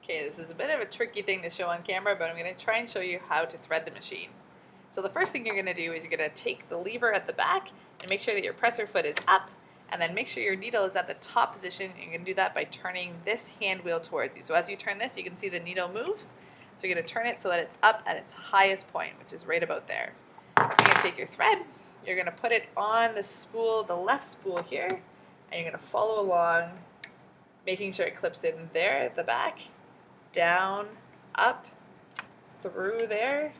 Okay, this is a bit of a tricky thing to show on camera, but I'm going to try and show you how to thread the machine. So the first thing you're going to do is you're going to take the lever at the back and make sure that your presser foot is up, and then make sure your needle is at the top position. You're going to do that by turning this hand wheel towards you. So as you turn this, you can see the needle moves. So you're going to turn it so that it's up at its highest point, which is right about there. You're going to take your thread, you're going to put it on the spool, the left spool here, and you're going to follow along, making sure it clips in there at the back, down, up, through there,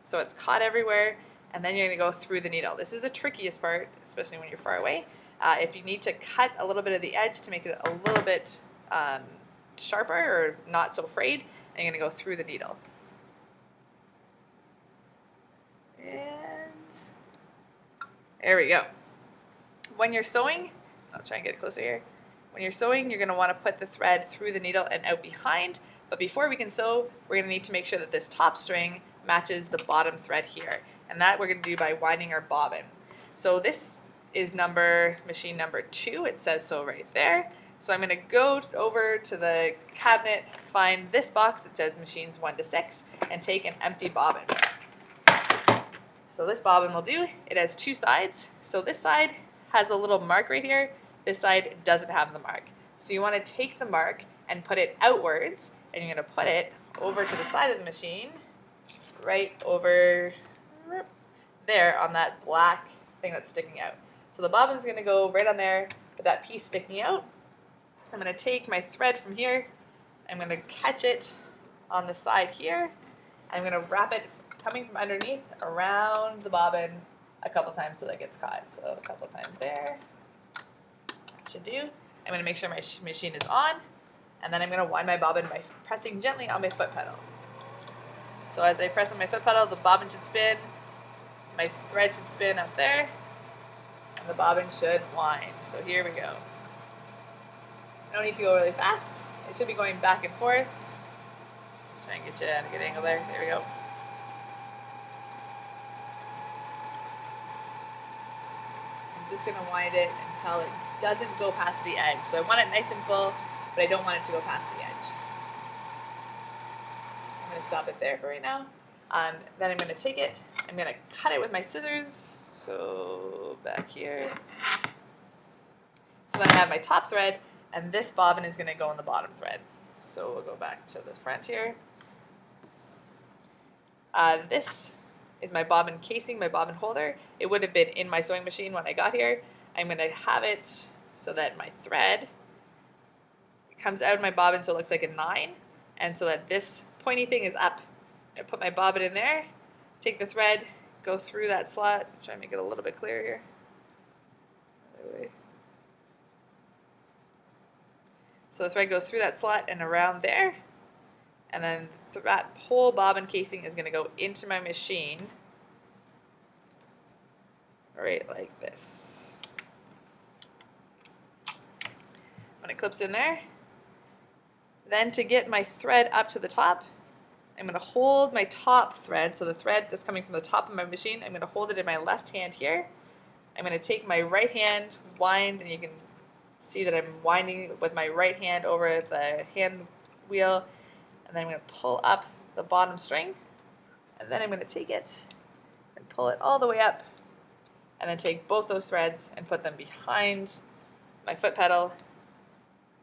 so it's caught everywhere, and then you're going to go through the needle. This is the trickiest part, especially when you're far away. If you need to cut a little bit of the edge to make it a little bit sharper or not so frayed, and you're going to go through the needle. And there we go. When you're sewing, I'll try and get it closer here. When you're sewing, you're going to want to put the thread through the needle and out behind. But before we can sew, we're going to need to make sure that this top string matches the bottom thread here. And that we're going to do by winding our bobbin. So this is machine number 2. It says so right there. So I'm going to go over to the cabinet, find this box. It says machines 1 to 6, and take an empty bobbin. So this bobbin will do. It has 2 sides. So this side has a little mark right here. This side doesn't have the mark. So you want to take the mark and put it outwards, and you're going to put it over to the side of the machine, right over there on that black thing that's sticking out. So the bobbin's going to go right on there with that piece sticking out. I'm going to take my thread from here, I'm going to catch it on the side here, and I'm going to wrap it coming from underneath around the bobbin a couple times so that it gets caught. So a couple times there. That should do. I'm going to make sure my machine is on, and then I'm going to wind my bobbin by pressing gently on my foot pedal. So as I press on my foot pedal, the bobbin should spin, my thread should spin up there, and the bobbin should wind. So here we go. I don't need to go really fast. It should be going back and forth. Try and get you at a good angle there. There we go. I'm just going to wind it until it doesn't go past the edge. So I want it nice and full, but I don't want it to go past the edge. I'm going to stop it there for right now. Then I'm going to take it, I'm going to cut it with my scissors. So back here. So then I have my top thread, and this bobbin is going to go on the bottom thread. So we'll go back to the front here. This is my bobbin casing, my bobbin holder. It would have been in my sewing machine when I got here. I'm going to have it so that my thread comes out of my bobbin so it looks like a 9, and so that this pointy thing is up. I put my bobbin in there, take the thread, go through that slot, try and make it a little bit clearer here. Other way. So the thread goes through that slot and around there, and then that whole bobbin casing is going to go into my machine right like this. When it clips in there, then to get my thread up to the top, I'm going to hold my top thread, so the thread that's coming from the top of my machine, I'm going to hold it in my left hand here. I'm going to take my right hand, wind, and you can see that I'm winding with my right hand over the hand wheel, and then I'm going to pull up the bottom string, and then I'm going to take it and pull it all the way up, and then take both those threads and put them behind my foot pedal,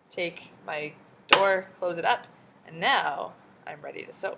take my door, close it up, and now I'm ready to sew.